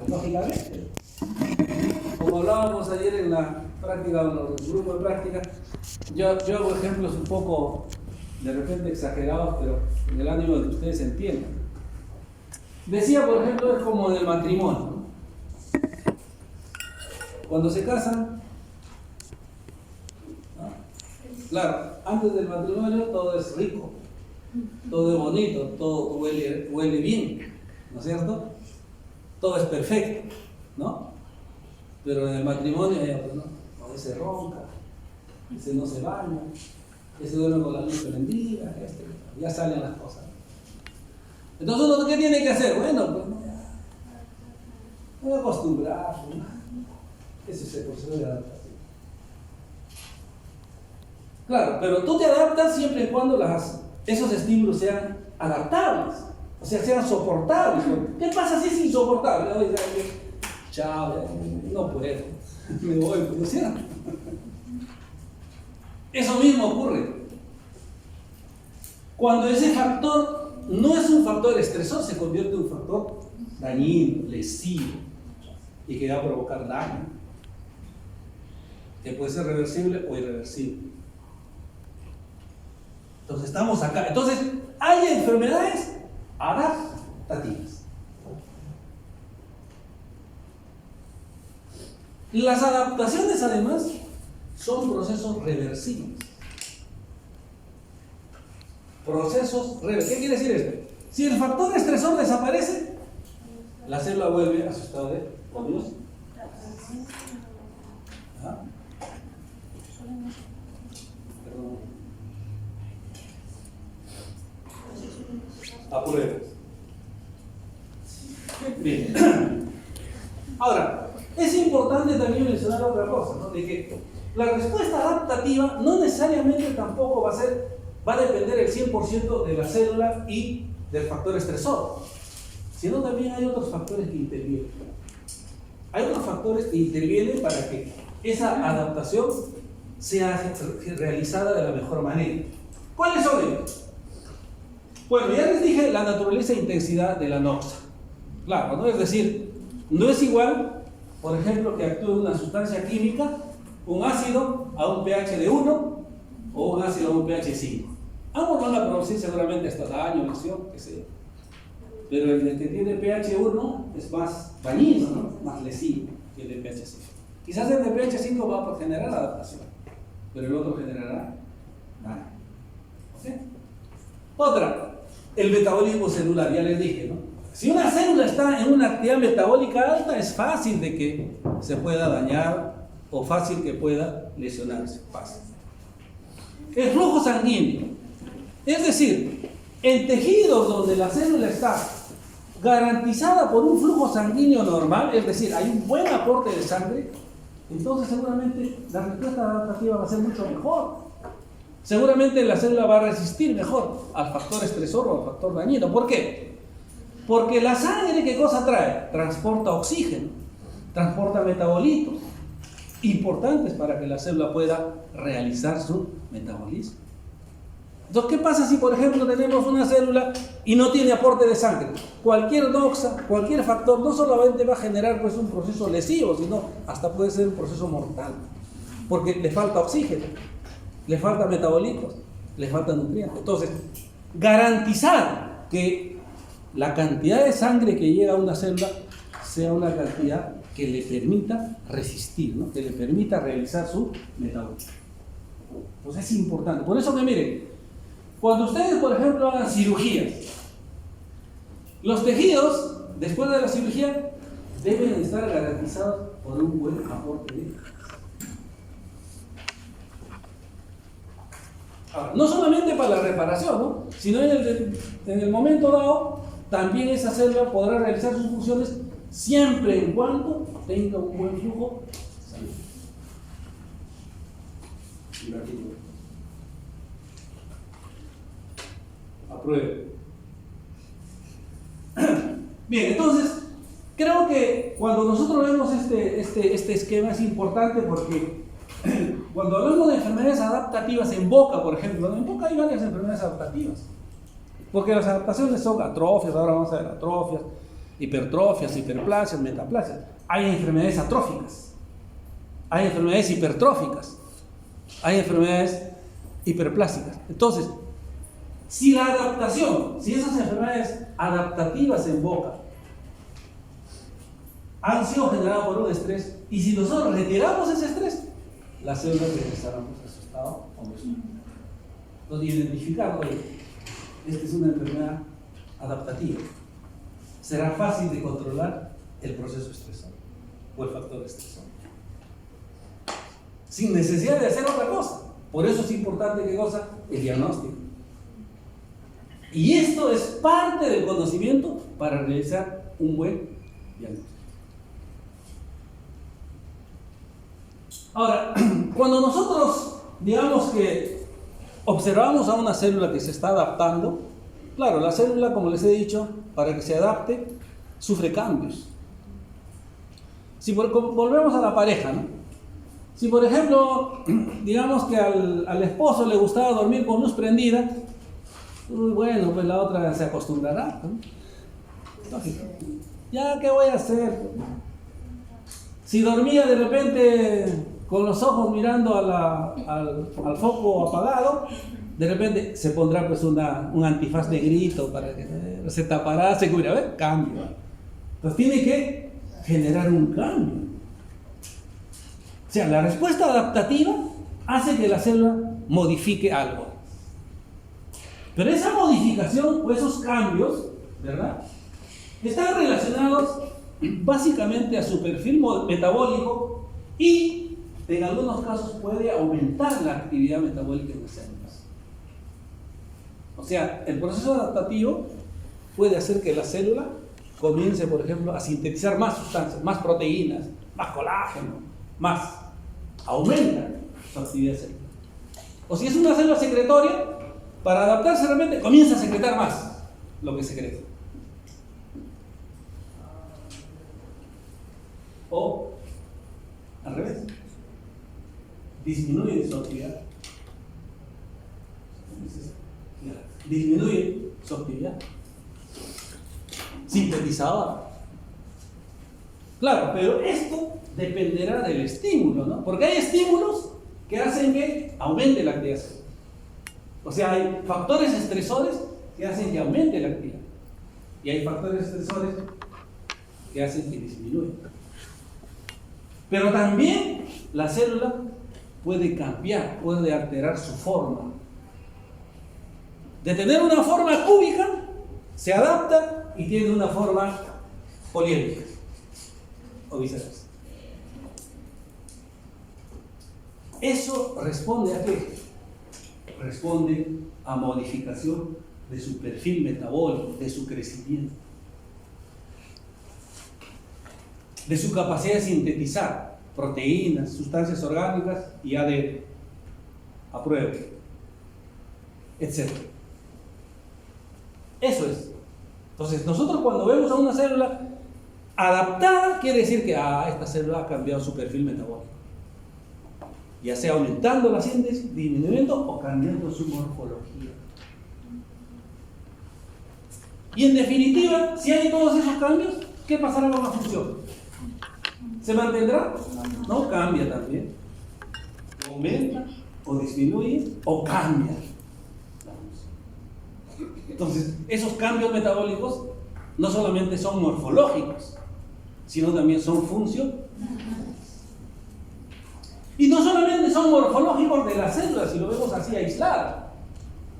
lógicamente. Como hablábamos ayer en la práctica, en el grupo de práctica, yo hago ejemplos un poco de repente exagerados, pero en el ánimo de que ustedes entiendan. Decía, por ejemplo, es como en el matrimonio, ¿no? Cuando se casan, ¿no? Claro, antes del matrimonio todo es rico, todo es bonito, todo huele bien, ¿no es cierto? Todo es perfecto, ¿no? Pero en el matrimonio ya, pues, ¿no? Ese ronca, ese no se baña, ese duerme con la luz prendida, ya salen las cosas. Entonces uno, ¿qué tiene que hacer? Bueno, pues no acostumbrarse, ¿no? Ese es el proceso de adaptación. Claro, pero tú te adaptas siempre y cuando esos estímulos sean adaptables, o sea, sean soportables. ¿Qué pasa si es insoportable? Oye, chao, no puedo, me voy, ¿no es cierto? Eso mismo ocurre cuando ese factor no es un factor estresor, se convierte en un factor dañino, lesivo, y que va a provocar daño, que puede ser reversible o irreversible. Entonces estamos acá. Entonces hay enfermedades adaptativas. Las adaptaciones, además, son procesos reversibles. ¿Qué quiere decir esto? Si el factor estresor desaparece, la célula vuelve a su estado de homeostasis. ¿Ah? Perdón. Apuremos. Bien. Ahora, es importante también mencionar otra cosa, ¿no? De que la respuesta adaptativa no necesariamente tampoco va a depender el 100% de la célula y del factor estresor, sino también hay otros factores que intervienen. Hay otros factores que intervienen para que esa adaptación sea realizada de la mejor manera. ¿Cuáles son ellos? Bueno, ya les dije la naturaleza e intensidad de la noxa. Claro, ¿no? Es decir, no es igual, por ejemplo, que actúe una sustancia química, un ácido a un pH de 1 o un ácido a un pH 5. Ambos van a producir seguramente hasta daño, lesión, qué sé yo. Pero el que tiene pH 1 es más dañino, ¿no? Más lesivo que el de pH 5. Quizás el de pH 5 va a generar adaptación, pero el otro generará daño. ¿Okay? Otra, el metabolismo celular, ya les dije, ¿no? Si una célula está en una actividad metabólica alta, es fácil de que se pueda dañar o fácil que pueda lesionarse. Fácil. El flujo sanguíneo. Es decir, en tejidos donde la célula está garantizada por un flujo sanguíneo normal, es decir, hay un buen aporte de sangre, entonces seguramente la respuesta adaptativa va a ser mucho mejor. Seguramente la célula va a resistir mejor al factor estresor o al factor dañino. ¿Por qué? Porque la sangre, ¿qué cosa trae? Transporta oxígeno, transporta metabolitos, importantes para que la célula pueda realizar su metabolismo. Entonces, ¿qué pasa si, por ejemplo, tenemos una célula y no tiene aporte de sangre? Cualquier noxa, cualquier factor, no solamente va a generar pues, un proceso lesivo, sino hasta puede ser un proceso mortal, porque le falta oxígeno, le falta metabolitos, le falta nutrientes. Entonces, garantizar que la cantidad de sangre que llega a una célula sea una cantidad que le permita resistir, ¿no? Que le permita realizar su metabolismo. Entonces es importante. Por eso que miren, cuando ustedes, por ejemplo, hagan cirugías, los tejidos, después de la cirugía, deben estar garantizados por un buen aporte de... Ahora, no solamente para la reparación, ¿no? Sino en el momento dado, también esa célula podrá realizar sus funciones siempre en cuanto tenga un buen flujo sanguíneo. Apruebe. Bien, entonces, creo que cuando nosotros vemos este esquema es importante porque cuando hablamos de enfermedades adaptativas en boca, por ejemplo, en boca hay varias enfermedades adaptativas. Porque las adaptaciones son atrofias, ahora vamos a ver atrofias, hipertrofias, hiperplasias, metaplasias. Hay enfermedades atróficas, hay enfermedades hipertróficas, hay enfermedades hiperplásticas. Entonces, si la adaptación, si esas enfermedades adaptativas en boca han sido generadas por un estrés, y si nosotros retiramos ese estrés, las células regresarán a su estado homeostático. Entonces, identificar, oye, esta es una enfermedad adaptativa. Será fácil de controlar el proceso estresor o el factor estresor, sin necesidad de hacer otra cosa. Por eso es importante, ¿qué cosa? El diagnóstico. Y esto es parte del conocimiento para realizar un buen diagnóstico. Ahora, cuando nosotros, digamos que observamos a una célula que se está adaptando, claro, la célula, como les he dicho, para que se adapte, sufre cambios. Si volvemos a la pareja, ¿no? Si por ejemplo, digamos que al esposo le gustaba dormir con luz prendida, bueno, pues la otra se acostumbrará, ¿no? Lógico. ¿Ya qué voy a hacer? Si dormía de repente con los ojos mirando al foco apagado, de repente se pondrá pues un antifaz negrito para que se tapará, se cubrirá, ¿ves? Cambio. Entonces tiene que generar un cambio. O sea, la respuesta adaptativa hace que la célula modifique algo. Pero esa modificación o esos cambios, ¿verdad?, están relacionados básicamente a su perfil metabólico y en algunos casos puede aumentar la actividad metabólica en las células. O sea, el proceso adaptativo puede hacer que la célula comience, por ejemplo, a sintetizar más sustancias, más proteínas, más colágeno, más. Aumenta su actividad celular. O si es una célula secretoria, para adaptarse realmente comienza a secretar más lo que secreta. O al revés, disminuye su actividad. Disminuye su actividad sintetizadora. Claro, pero esto dependerá del estímulo, ¿no? Porque hay estímulos que hacen que aumente la actividad celular. O sea, hay factores estresores que hacen que aumente la actividad. Y hay factores estresores que hacen que disminuya. Pero también la célula puede cambiar, puede alterar su forma. De tener una forma cúbica, se adapta y tiene una forma poliédrica. O viceversa. Eso responde a qué? Responde a modificación de su perfil metabólico, de su crecimiento, de su capacidad de sintetizar proteínas, sustancias orgánicas y ADN, a prueba, etc. Eso es. Entonces, nosotros cuando vemos a una célula adaptada, quiere decir que esta célula ha cambiado su perfil metabólico, ya sea aumentando la síntesis, disminuyendo o cambiando su morfología. Y en definitiva, si hay todos esos cambios, ¿qué pasará con la función? ¿Se mantendrá? No, cambia también. Aumenta o disminuye o cambia. Entonces, esos cambios metabólicos no solamente son morfológicos, sino también son funcionales. Y no solamente son morfológicos de las células, si lo vemos así aisladas,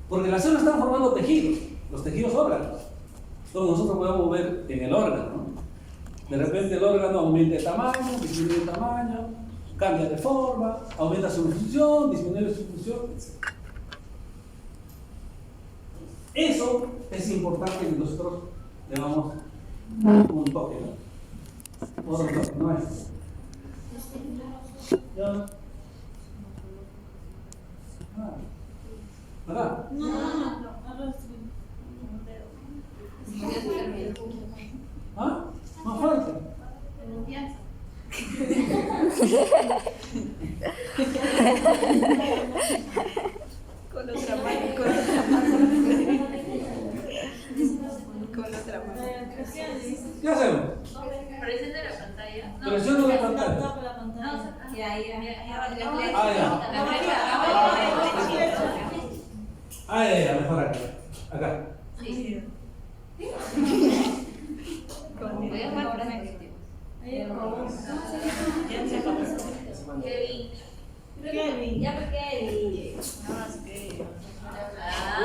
porque las células están formando tejidos, los tejidos órganos. Entonces nosotros podemos ver en el órgano, ¿no? De repente el órgano aumenta de tamaño, disminuye de tamaño, cambia de forma, aumenta su función, disminuye su función, etc. Eso es importante que nosotros le damos un toque, ¿no? Otro toque, ¿no es? ¿Ya? ¿Verdad? No. ¿Ah? Más fuerte. Con otra mano. Ya Presiono la pantalla. No, la pantalla. Ya, mejor acá. Acá. Kevin.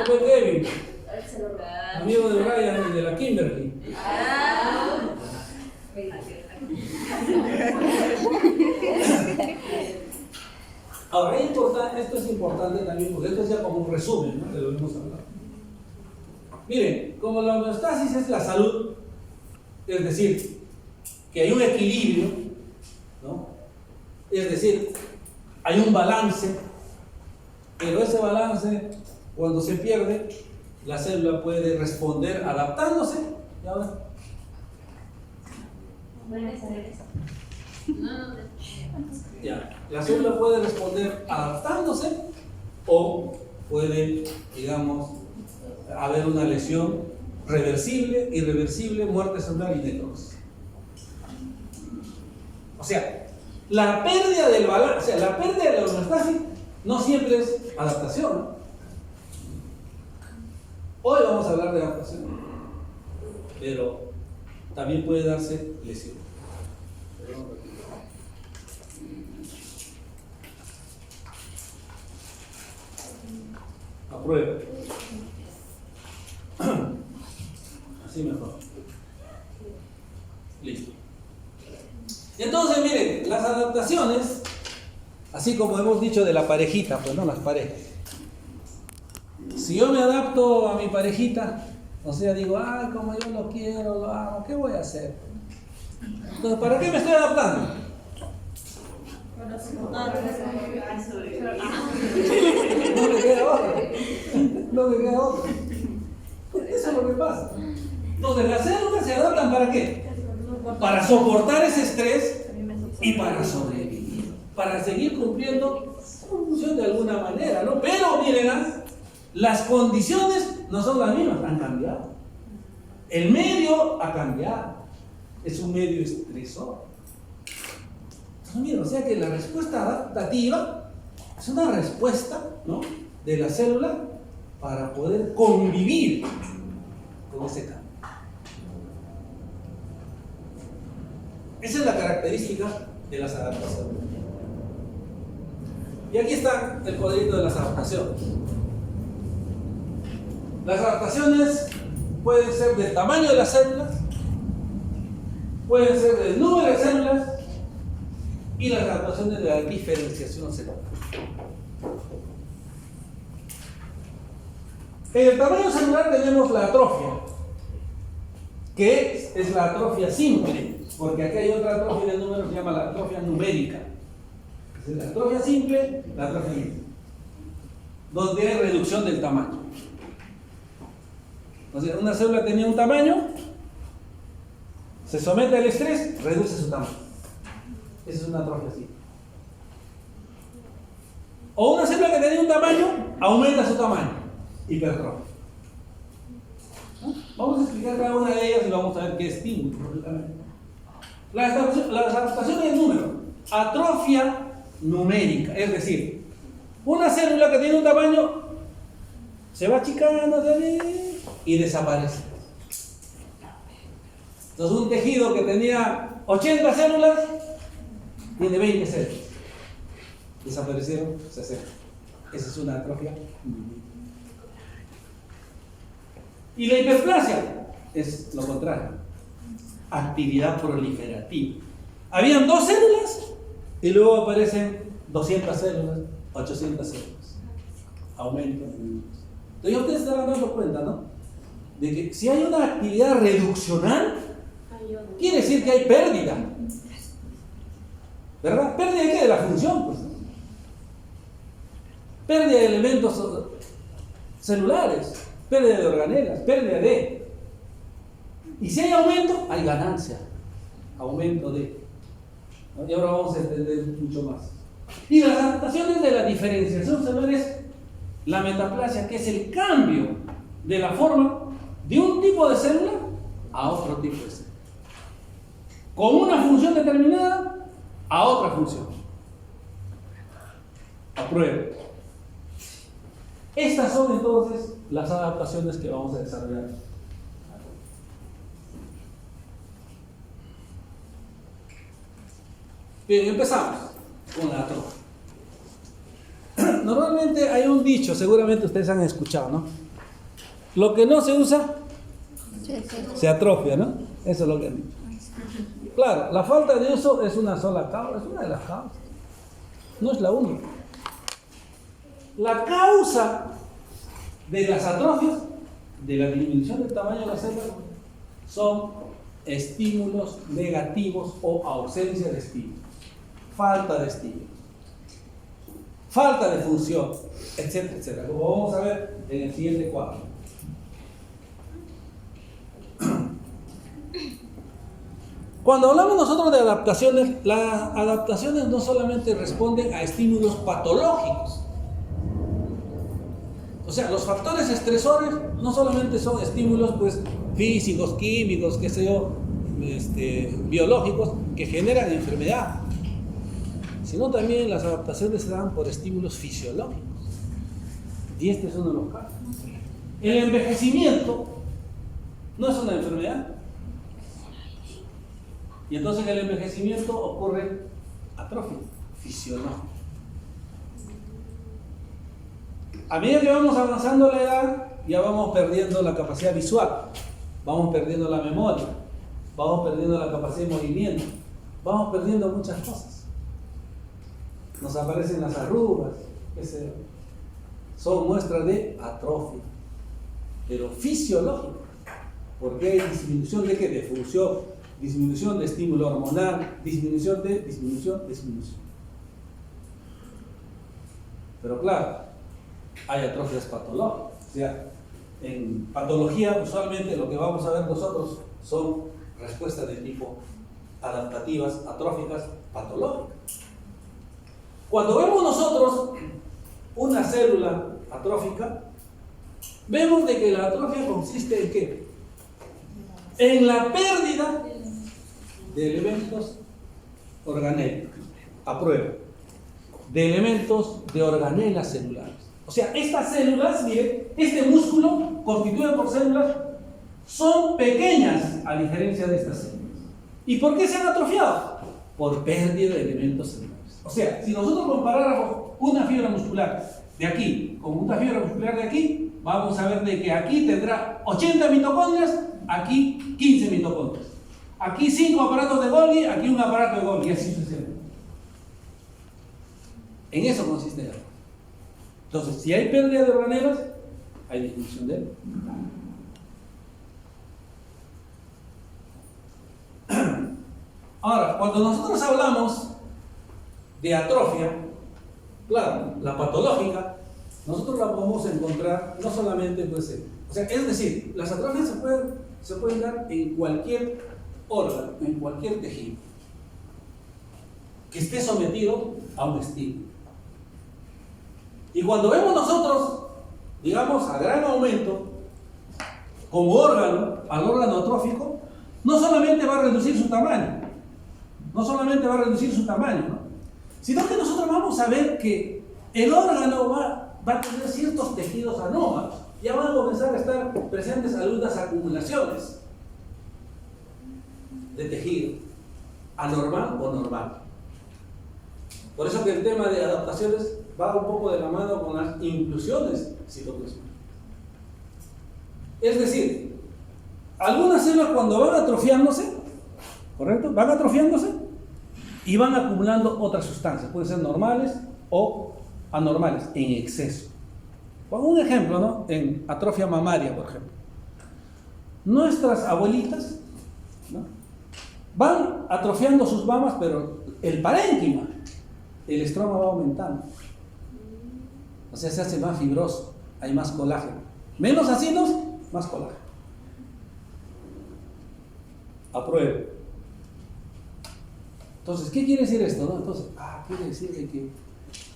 Kevin, amigo de Brian y de la Kimberly. Ahora, esto es importante también, porque esto es ya como un resumen, ¿no?, de lo que hemos hablado. Miren, como la homeostasis es la salud, es decir, que hay un equilibrio, ¿no? Es decir, hay un balance, pero ese balance, cuando se pierde, la célula puede responder adaptándose. ¿Y ahora? Ya, la célula puede responder adaptándose o puede, digamos, haber una lesión reversible, irreversible, muerte celular y necrosis. O sea, la pérdida del balance, o sea, la pérdida de la homeostasis no siempre es adaptación, ¿no? Hoy vamos a hablar de adaptación, pero también puede darse lesión. Aprueba. Así mejor. Listo. Y entonces, miren, las adaptaciones, así como hemos dicho de la parejita, pues no, las parejas. Si yo me adapto a mi parejita, o sea, digo, ay, como yo lo quiero, lo amo, ¿qué voy a hacer? Entonces, ¿para qué me estoy adaptando? No me queda otra. No me queda otra. Eso es lo que pasa. Entonces, las células se adaptan ¿para qué? Para soportar ese estrés y para sobrevivir, para seguir cumpliendo su función de alguna manera, ¿no? Pero miren, las condiciones no son las mismas, han cambiado. El medio ha cambiado, es un medio estresor. Entonces, miren, o sea que la respuesta adaptativa es una respuesta, ¿no?, de la célula para poder convivir con ese cambio. Esa es la característica de las adaptaciones. Y aquí está el cuadrito de las adaptaciones. Las adaptaciones pueden ser del tamaño de las células, pueden ser del número de células y las adaptaciones de la diferenciación celular. En el tamaño celular tenemos la atrofia, que es la atrofia simple, porque aquí hay otra atrofia de números que se llama la atrofia numérica. Es la atrofia simple, la atrofia numérica, donde hay reducción del tamaño. O sea, una célula tenía un tamaño, se somete al estrés, reduce su tamaño. Esa es una atrofia simple. O una célula que tenía un tamaño, aumenta su tamaño, hipertrofia. Vamos a explicar cada una de ellas y vamos a ver qué estímulo. Las adaptaciones del número. Atrofia numérica, es decir, una célula que tiene un tamaño se va achicando y desaparece. Entonces, un tejido que tenía 80 células tiene 20 células. Desaparecieron 60. Esa es una atrofia numérica. Y la hiperplasia es lo contrario, actividad proliferativa. Habían 2 células y luego aparecen 200 células, 800 células. Aumento. Entonces ya ustedes se van dando cuenta, ¿no?, de que si hay una actividad reduccional, quiere decir que hay pérdida. ¿Verdad? ¿Pérdida de qué? De la función, pues. Pérdida de elementos celulares. Pérdida de organelas, pérdida de. Y si hay aumento, hay ganancia. Aumento de. ¿No? Y ahora vamos a entender mucho más. Y las adaptaciones de la diferenciación celular es la metaplasia, que es el cambio de la forma de un tipo de célula a otro tipo de célula. con una función determinada a otra función. Apruebo. Estas son entonces las adaptaciones que vamos a desarrollar. Bien, empezamos con la atrofia. Normalmente hay un dicho, seguramente ustedes han escuchado, ¿no? Lo que no se usa, se atrofia, ¿no? Eso es lo que han dicho. Claro, la falta de uso es una sola causa, es una de las causas. No es la única. La causa de las atrofias, de la disminución del tamaño de la célula, son estímulos negativos o ausencia de estímulos, falta de estímulos, falta de función, etcétera, etcétera, como vamos a ver en el siguiente cuadro. Cuando hablamos nosotros de adaptaciones, las adaptaciones no solamente responden a estímulos patológicos. O sea, los factores estresores no solamente son estímulos pues, físicos, químicos, qué sé yo, biológicos, que generan enfermedad, sino también las adaptaciones se dan por estímulos fisiológicos. Y este es uno de los casos. El envejecimiento no es una enfermedad. Y entonces en el envejecimiento ocurre atrofia fisiológica. A medida que vamos avanzando la edad, ya vamos perdiendo la capacidad visual, vamos perdiendo la memoria, vamos perdiendo la capacidad de movimiento, vamos perdiendo muchas cosas. Nos aparecen las arrugas, son muestras de atrofia, pero fisiológica, porque hay disminución de ¿qué? De función, disminución de estímulo hormonal, disminución. Pero claro, hay atrofias patológicas. O sea, en patología usualmente lo que vamos a ver nosotros son respuestas de tipo adaptativas, atróficas, patológicas. Cuando vemos nosotros una célula atrófica, vemos de que la atrofia consiste en ¿qué? En la pérdida de elementos organélicos, apruebo, de elementos de organelas celulares. O sea, estas células, miren, este músculo constituido por células son pequeñas a diferencia de estas células. ¿Y por qué se han atrofiado? Por pérdida de elementos celulares. O sea, si nosotros comparáramos una fibra muscular de aquí con una fibra muscular de aquí, vamos a ver de que aquí tendrá 80 mitocondrias, aquí 15 mitocondrias. Aquí 5 aparatos de Golgi, aquí un aparato de Golgi, y así sucesivamente. En eso consiste la atrofia. Entonces, si hay pérdida de organelas, hay disminución de él. Ahora, cuando nosotros hablamos de atrofia, claro, la patológica, nosotros la podemos encontrar no solamente pues, o sea, es decir, las atrofias se pueden dar en cualquier órgano, en cualquier tejido que esté sometido a un estímulo. Y cuando vemos nosotros, digamos, a gran aumento como órgano, al órgano atrófico, no solamente va a reducir su tamaño, ¿no? Sino que nosotros vamos a ver que el órgano va a tener ciertos tejidos anómalos. Ya van a comenzar a estar presentes algunas acumulaciones de tejido, anormal o normal. Por eso que el tema de adaptaciones va un poco de la mano con las inclusiones citoplasmáticas. Es decir, algunas células cuando van atrofiándose, ¿correcto? Van atrofiándose y van acumulando otras sustancias, pueden ser normales o anormales, en exceso. Pongo un ejemplo, ¿no? En atrofia mamaria, por ejemplo. Nuestras abuelitas, ¿no? Van atrofiando sus mamas, pero el parénquima, el estroma va aumentando. O sea, se hace más fibroso, hay más colágeno. Menos ácidos, más colágeno. Apruebo. Entonces, ¿qué quiere decir esto? ¿No? Entonces, quiere decir que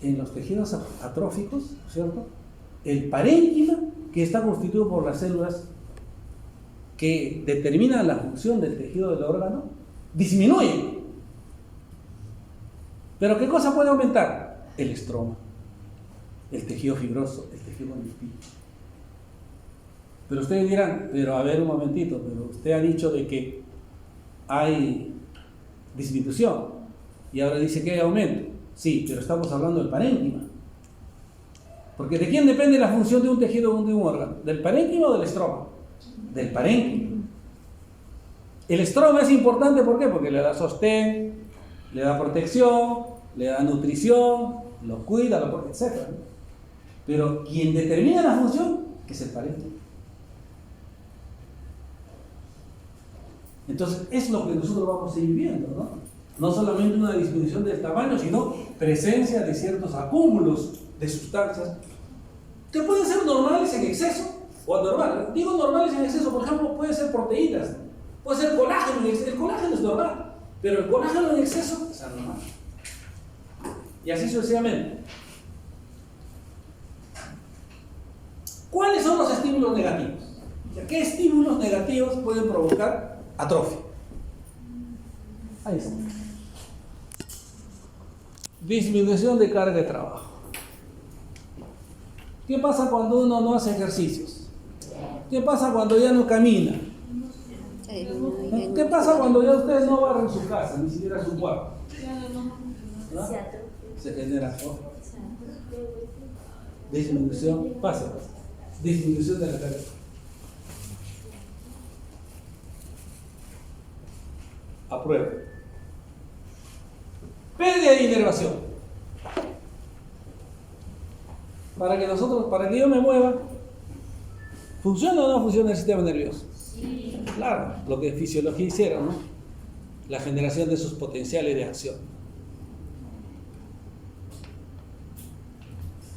en los tejidos atróficos, ¿cierto? El parénquima, que está constituido por las células que determinan la función del tejido del órgano, disminuye. Pero ¿qué cosa puede aumentar? El estroma, el tejido fibroso, el tejido conectivo. Pero ustedes dirán, pero a ver un momentito, pero usted ha dicho de que hay disminución y ahora dice que hay aumento. Sí, pero estamos hablando del parénquima. Porque ¿de quién depende la función de un tejido o de un órgano? ¿Del parénquima o del estroma? Del parénquima. El estroma es importante, ¿por qué? Porque le da sostén, le da protección, le da nutrición, lo cuida, lo protege, etc. Pero quien determina la función es el parénquima. Entonces es lo que nosotros vamos a ir viendo, ¿no? No solamente una disminución del tamaño, sino presencia de ciertos acúmulos de sustancias que pueden ser normales en exceso o anormales. Digo normales en exceso, por ejemplo, pueden ser proteínas, puede ser colágeno en exceso. El colágeno es normal, pero el colágeno en exceso es anormal. Y así sucesivamente. ¿Cuáles son los estímulos negativos? O sea, ¿qué estímulos negativos pueden provocar atrofia? Ahí está. Disminución de carga de trabajo. ¿Qué pasa cuando uno no hace ejercicios? ¿Qué pasa cuando ya no camina? ¿Qué pasa cuando ya ustedes no barren su casa, ni siquiera su cuarto? ¿No? Se genera disminución, disminución de la carga. Apruebo. Pérdida de inervación. Para que yo me mueva, ¿funciona o no funciona el sistema nervioso? Sí. Claro, lo que en fisiología hicieron, ¿no? La generación de sus potenciales de acción.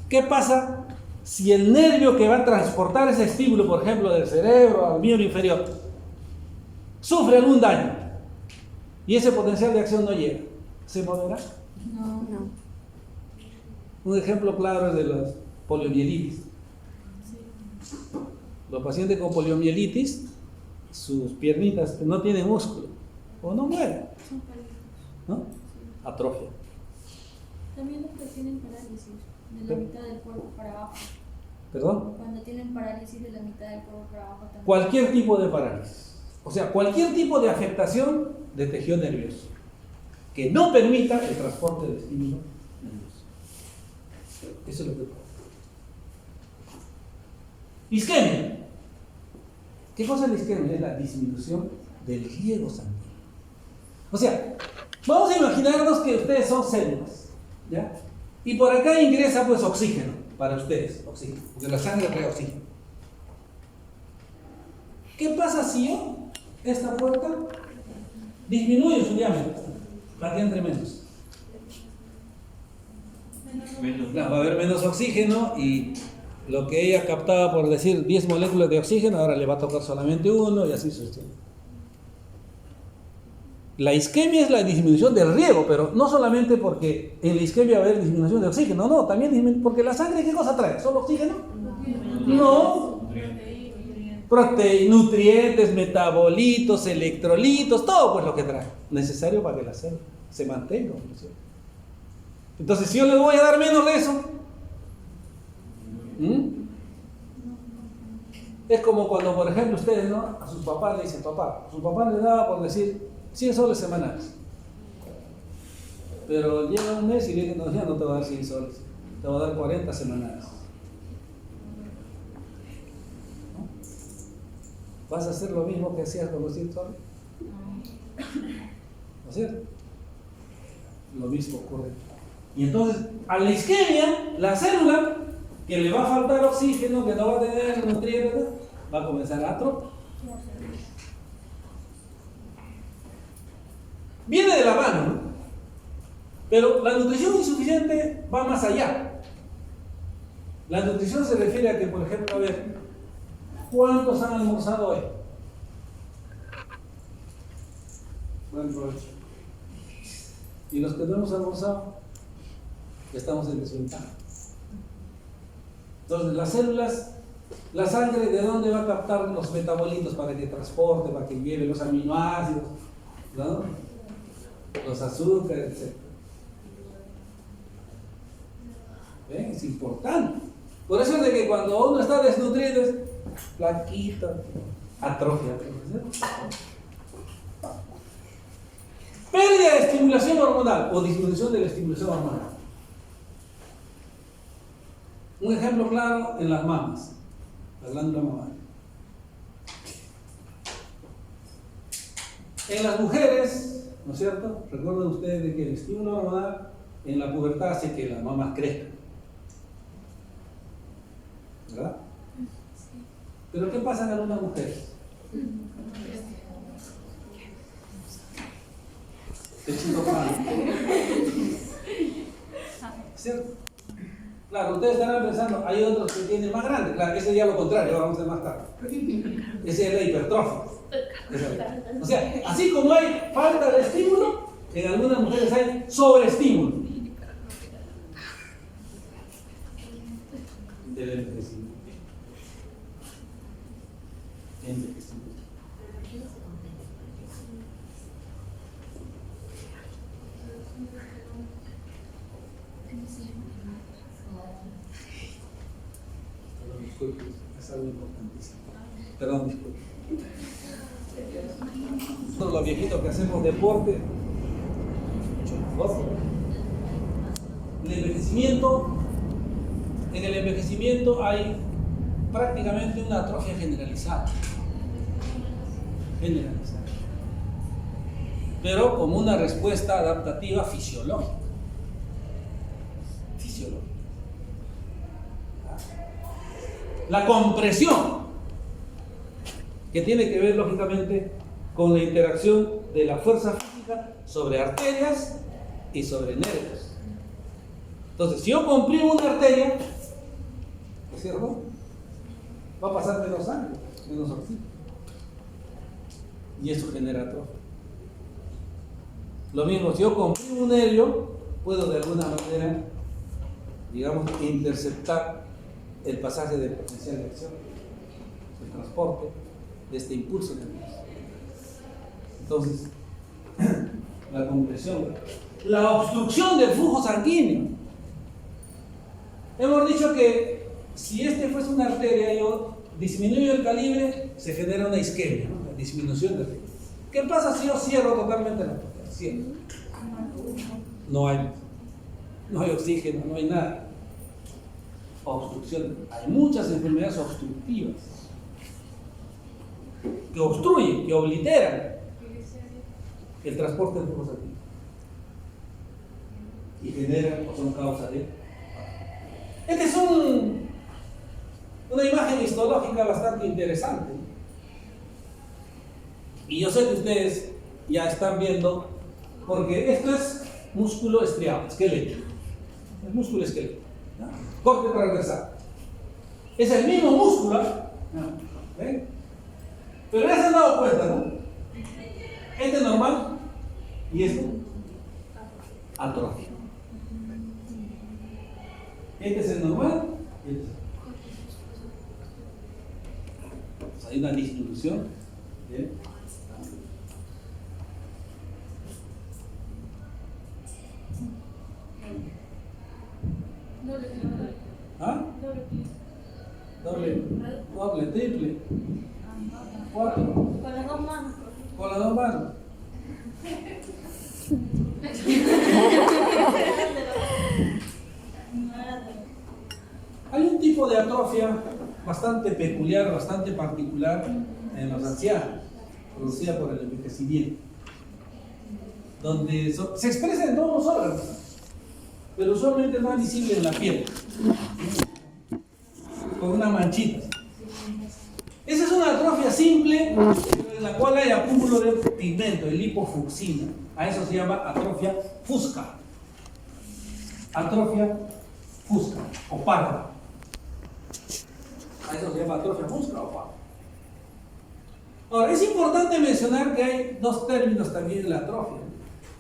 ¿Qué pasa si el nervio que va a transportar ese estímulo, por ejemplo, del cerebro al miembro inferior, sufre algún daño y ese potencial de acción no llega? ¿Se moverá? No. Un ejemplo claro es de la poliomielitis. Los pacientes con poliomielitis, sus piernitas no tienen músculo o no mueren, ¿no? Atrofia. También los que tienen parálisis de la mitad del cuerpo para abajo. ¿Perdón? Cuando tienen parálisis de la mitad del cuerpo para abajo también. Cualquier tipo de parálisis, o sea, cualquier tipo de afectación de tejido nervioso que no permita el transporte del estímulo nervioso. Eso es lo que pasa. Isquemia. ¿Qué cosa es la isquemia? Es la disminución del riego sanguíneo. O sea, vamos a imaginarnos que ustedes son células, ¿ya? Y por acá ingresa pues oxígeno para ustedes, oxígeno, porque la sangre trae oxígeno. ¿Qué pasa si yo, esta puerta, disminuye su diámetro para que entre menos? Claro, va a haber menos oxígeno y lo que ella captaba, por decir 10 moléculas de oxígeno, ahora le va a tocar solamente uno y así sucesivamente. La isquemia es la disminución del riego, pero no solamente porque en la isquemia va a haber disminución de oxígeno, no, también porque la sangre, ¿qué cosa trae? ¿Solo oxígeno? No. Proteínas, nutrientes, metabolitos, electrolitos, todo pues lo que trae, necesario para que la célula se mantenga. Entonces, si yo les voy a dar menos de eso, es como cuando, por ejemplo, ustedes, ¿no? A sus papás le dicen, su papá le daba, por decir, 100 soles semanales. Pero llega un mes y le dicen, no, ya no te va a dar 100 soles, te va a dar 40 semanales. ¿No? ¿Vas a hacer lo mismo que hacías con los 100 soles? ¿No es cierto? Lo mismo ocurre. Y entonces, a la isquemia, la célula que le va a faltar oxígeno, que no va a tener nutrientes, va a comenzar a atrofiar. Viene de la mano, ¿no? Pero la nutrición insuficiente va más allá. La nutrición se refiere a que, por ejemplo, a ver, ¿cuántos han almorzado hoy? Buen provecho. Y los que no hemos almorzado, estamos en desventaja. Entonces, las células, la sangre, ¿de dónde va a captar los metabolitos para que transporte, para que lleve los aminoácidos? ¿no? Los azúcares, etc. ¿Ven? Es importante. Por eso es de que cuando uno está desnutrido es flaquito, atrofia. Pérdida de estimulación hormonal o disminución de la estimulación hormonal. Un ejemplo claro en las mamas, la glándula mamaria. En las mujeres, ¿no es cierto? Recuerden ustedes de que el estímulo hormonal en la pubertad hace que las mamas crezcan. ¿Verdad? Pero ¿qué pasa en algunas mujeres? El chico malo. ¿Cierto? Claro, ustedes estarán pensando, hay otros que tienen más grandes. Claro, ese ya lo contrario, ahora vamos a ver más tarde. Ese es la hipertrofia. O sea, así como hay falta de estímulo, en algunas mujeres hay sobreestímulo. Del envejecimiento. Envejecimiento. Perdón, disculpe, es algo importantísimo. Perdón, disculpe. Nosotros los viejitos que hacemos deporte, en el envejecimiento hay prácticamente una atrofia generalizada. Pero como una respuesta adaptativa fisiológica. La compresión, que tiene que ver lógicamente con la interacción de la fuerza física sobre arterias y sobre nervios. Entonces, si yo comprimo una arteria, ¿es cierto? Va a pasar menos sangre, menos oxígeno. Y eso genera atrofia. Lo mismo, si yo comprimo un nervio, puedo de alguna manera, digamos, interceptar el pasaje del potencial de acción, el transporte de este impulso nervioso. Entonces, la compresión, la obstrucción del flujo sanguíneo. Hemos dicho que si este fuese una arteria, yo disminuyo el calibre, se genera una isquemia, ¿no? La disminución del calibre. ¿Qué pasa si yo cierro totalmente la arteria? Cierro. No hay oxígeno, no hay nada. Obstrucción. Hay muchas enfermedades obstructivas que obstruyen, que obliteran el transporte del flujo sanguíneo y generan o son causa de. Esta es una imagen histológica bastante interesante. Y yo sé que ustedes ya están viendo, porque esto es músculo estriado, esquelético. El músculo esquelético. ¿No? Corte transversal. Es el mismo músculo. ¿Ven? Pero ya se han dado cuenta, ¿no? Este es normal y este atrofia. Este es el normal y este es el atrofia. Hay una distribución de ¿ah? Doble, triple, 4. Con las dos manos. Con las dos manos. Hay un tipo de atrofia bastante peculiar, bastante particular en los ancianos, producida por el envejecimiento, donde se expresa en todos los órganos, pero usualmente es más visible en la piel, con una manchita. Esa es una atrofia simple, pero en la cual hay acúmulo de pigmento, de lipofucsina. A eso se llama atrofia fusca. Atrofia fusca o parda. A eso se llama atrofia fusca o parda. Ahora, es importante mencionar que hay dos términos también en la atrofia: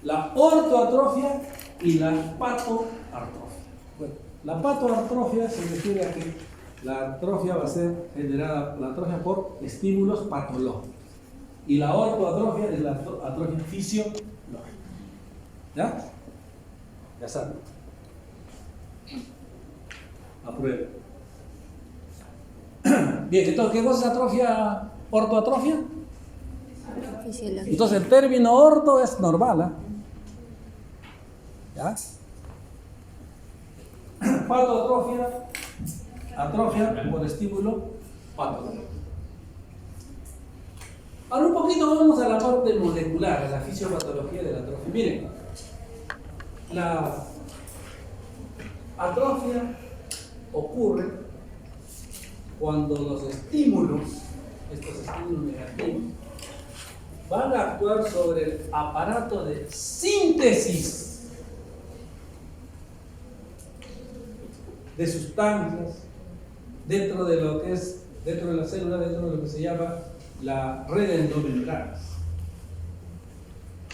la ortoatrofia y la patoartrofia. Bueno, la patoartrofia se refiere a que la atrofia va a ser generada, la atrofia por estímulos patológicos. Y Y la ortoatrofia es la atrofia fisiológica. ¿Ya? Ya saben. Apruebo. Bien, entonces, ¿qué cosa es atrofia? ¿Ortoatrofia? Fisiológica. Entonces el término orto es normal, ¿ya? Patoatrofia, atrofia por estímulo patológico. Ahora un poquito vamos a la parte molecular, a la fisiopatología de la atrofia. Miren, la atrofia ocurre cuando los estímulos, estos estímulos negativos, van a actuar sobre el aparato de síntesis de sustancias dentro de lo que es, dentro de la célula, dentro de lo que se llama la red endomembrana.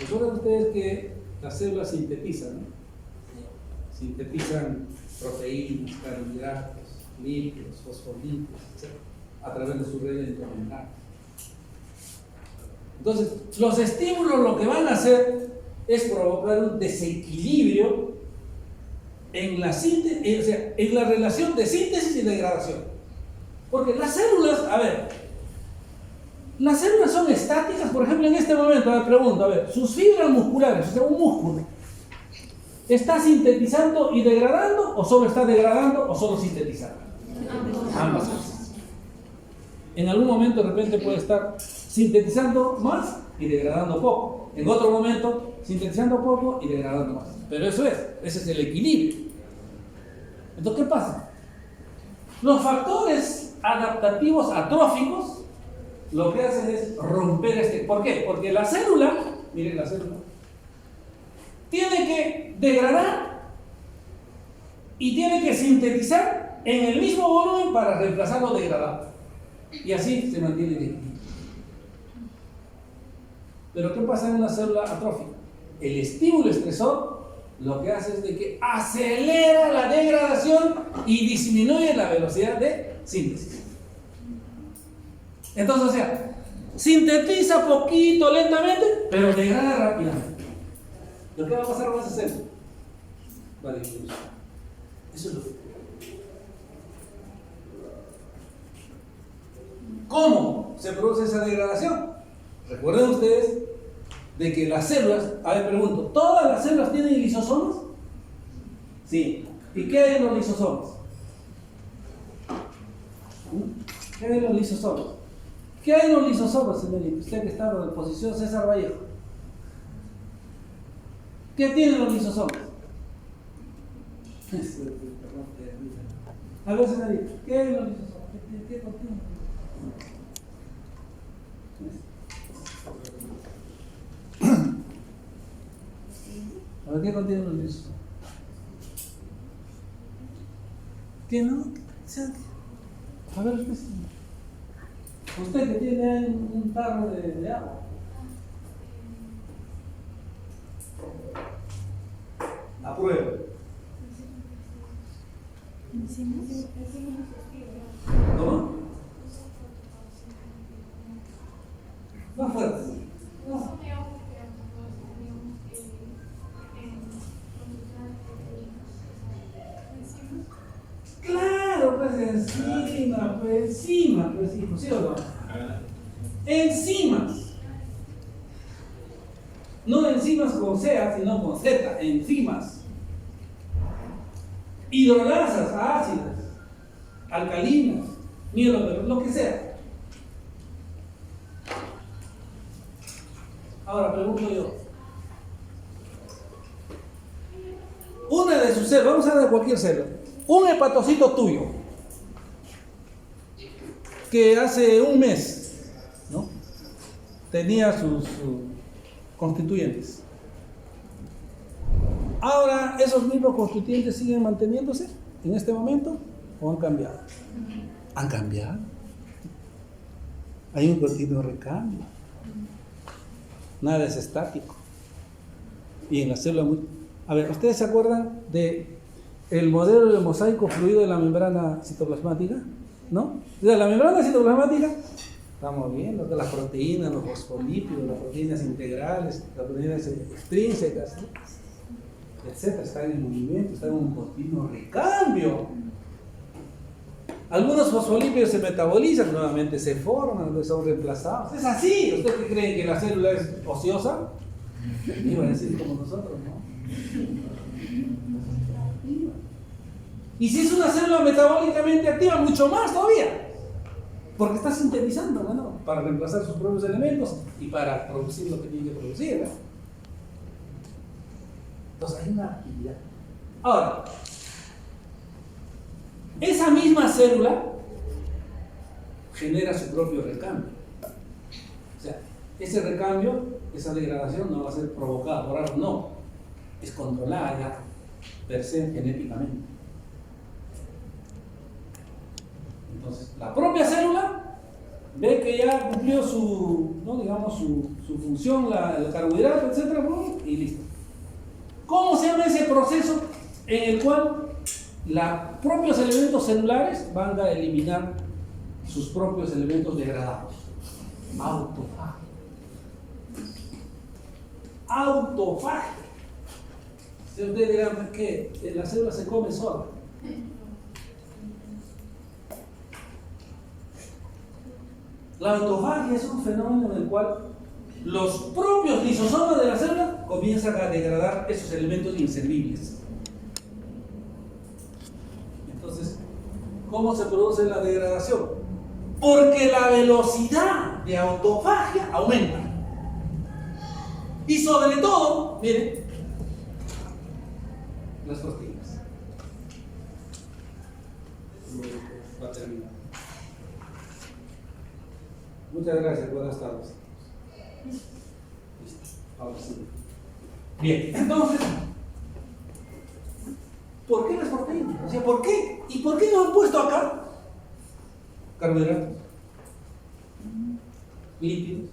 Recuerden ustedes que las células sintetizan, ¿no? Sintetizan proteínas, carbohidratos, lípidos, fosfolípidos, etc., a través de su red endomembrana. Entonces, los estímulos lo que van a hacer es provocar un desequilibrio en la síntesis, o sea, en la relación de síntesis y degradación. Porque las células, a ver, las células son estáticas, por ejemplo, en este momento, me pregunto, a ver, sus fibras musculares, o sea, un músculo, ¿está sintetizando y degradando o solo está degradando o solo sintetizando? Ambas cosas. En algún momento de repente puede estar sintetizando más y degradando poco. En otro momento, sintetizando poco y degradando más. Pero ese es el equilibrio. Entonces, ¿qué pasa? Los factores adaptativos atróficos lo que hacen es romper este. ¿Por qué? Porque la célula, miren la célula, tiene que degradar y tiene que sintetizar en el mismo volumen para reemplazar lo degradado. Y así se mantiene el equilibrio. Pero ¿qué pasa en una célula atrófica? El estímulo estresor lo que hace es de que acelera la degradación y disminuye la velocidad de síntesis. Entonces, o sea, sintetiza poquito, lentamente, pero degrada rápidamente. ¿Lo que va a pasar con esa célula? Va a disminuir. Eso es lo que... ¿Cómo se produce esa degradación? Recuerden ustedes de que las células, a ver, pregunto, ¿todas las células tienen lisosomas? Sí. ¿Y qué hay en los lisosomas? ¿Qué hay en los lisosomas? ¿Qué hay en los lisosomas, señorita? Usted que está en la posición César Vallejo. ¿Qué tienen los lisosomas? A ver, señorita, ¿qué hay en los lisosomas? ¿Qué contiene? A ver, ¿qué contiene los lisosomas? ¿Qué no? A ver, usted que tiene un tarro de agua. Apruebo. ¿Cómo? Más fuerte. No. Claro, pues encima, hijo, ¿sí o no? Enzimas. No enzimas con C, sino con Z, enzimas. Hidrolasas ácidas, alcalinas, lo que sea. Ahora pregunto yo. Una de sus células, vamos a hablar de cualquier célula. Un hepatocito tuyo, que hace un mes, ¿no?, tenía sus constituyentes. Ahora, ¿esos mismos constituyentes siguen manteniéndose en este momento o han cambiado? ¿Han cambiado? Hay un continuo recambio. Nada es estático. Y en la célula a ver, ¿ustedes se acuerdan de el modelo de mosaico fluido de la membrana citoplasmática? ¿No? O sea, la membrana citoplasmática Estamos viendo que las proteínas, los fosfolípidos, las proteínas integrales, las proteínas extrínsecas, ¿no?, etcétera, están en movimiento, están en un continuo recambio. Algunos fosfolípidos se metabolizan, nuevamente se forman, son reemplazados. Es así. ¿Usted qué cree, que la célula es ociosa? Iba a decir como nosotros, ¿no? Y si es una célula metabólicamente activa, mucho más todavía. Porque está sintetizando, ¿no?, para reemplazar sus propios elementos y para producir lo que tiene que producir, ¿no? Entonces hay una actividad. Ahora, esa misma célula genera su propio recambio. O sea, ese recambio, esa degradación no va a ser provocada por algo, no. Es controlada ya per se genéticamente. Entonces, la propia célula ve que ya cumplió su, ¿no?, digamos, su función, el carbohidrato, etcétera, y listo. ¿Cómo se llama ese proceso en el cual los propios elementos celulares van a eliminar sus propios elementos degradados? Autofagia. Autofagia. Si ustedes dirán, ¿qué? La célula se come sola. La autofagia es un fenómeno en el cual los propios lisosomas de la célula comienzan a degradar esos elementos inservibles. Entonces, ¿cómo se produce la degradación? Porque la velocidad de autofagia aumenta. Y sobre todo, miren, las proteínas. Va a terminar. Muchas gracias, buenas tardes. Listo, ahora sí. Bien, entonces, ¿por qué las proteínas? O sea, ¿por qué? ¿Y por qué no han puesto acá carbohidratos, lípidos?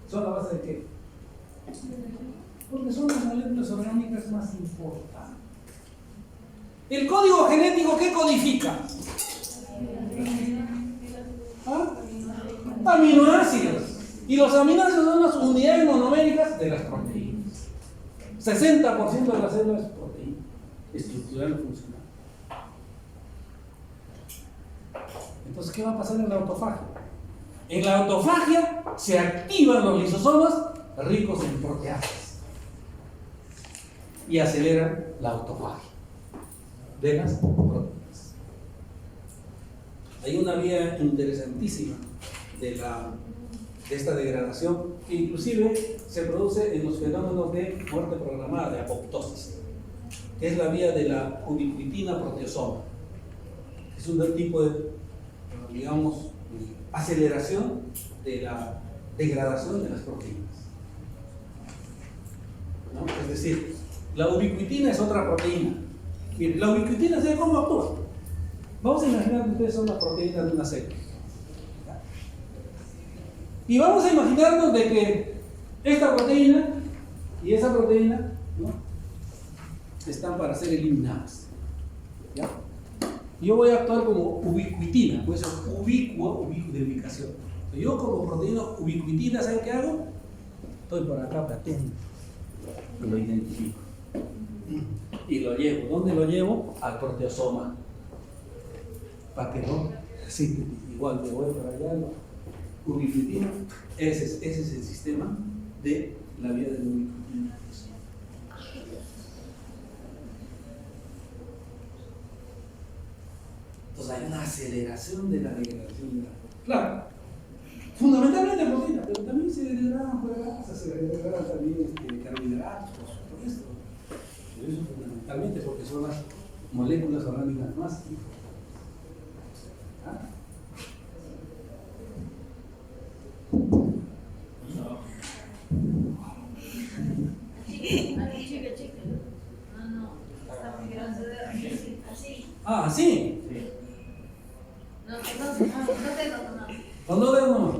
¿Son la base de qué? Porque son las moléculas orgánicas más importantes. ¿El código genético qué codifica? ¿Ah? Aminoácidos. Y los aminoácidos son las unidades monoméricas de las proteínas. 60% de las células es proteína, estructural o funcional. Entonces, ¿qué va a pasar en la autofagia? En la autofagia se activan los lisosomas ricos en proteasas y aceleran la autofagia de las proteínas. Hay una vía interesantísima de esta degradación que inclusive se produce en los fenómenos de muerte programada, de apoptosis, que es la vía de la ubiquitina proteasoma. Es un tipo de, digamos, aceleración de la degradación de las proteínas, ¿no? Es decir, la ubiquitina es otra proteína. Miren, la ubiquitina, ¿sabe cómo actúa? Vamos a imaginar que ustedes son las proteínas de una célula. Y vamos a imaginarnos de que esta proteína y esa proteína, ¿no?, están para ser eliminadas. ¿Ya? Yo voy a actuar como ubiquitina, puede ser ubicuo de ubicación. Yo como proteína ubiquitina, ¿saben qué hago? Estoy por acá patente, lo identifico y lo llevo. ¿Dónde lo llevo? Al proteasoma, para que no sintetice. Igual me voy para allá, ubiquitina. Ese es el sistema de la vía de la ubiquitina. Entonces hay una aceleración de la degradación de la... Claro, fundamentalmente proteína, pero también se degradan grasas, se degradan también carbohidratos, por supuesto. Pero eso fundamentalmente porque son las moléculas orgánicas más importantes. ¿Ah? Ah, ¿sí? ¿Con no dedos nomás?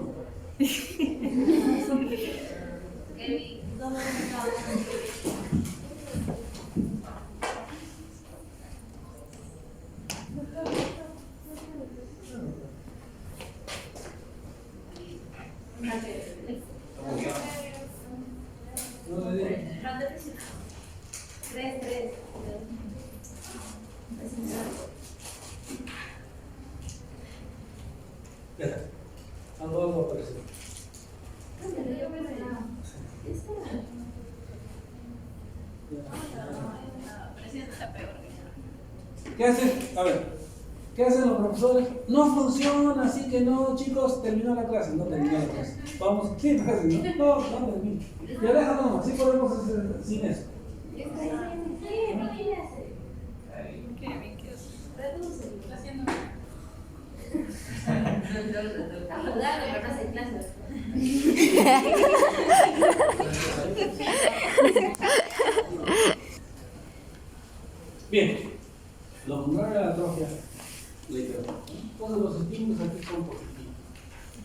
¿Qué hacen? A ver, ¿qué hacen los profesores? No funciona, así que no, chicos, terminó la clase. No terminó la clase. Vamos, sí, casi, no terminó. Ya déjalo nomás, sí podemos hacer sin eso. Bien, lo contrario a la atrofia, la hipertrofia. Entonces los estímulos aquí son positivos.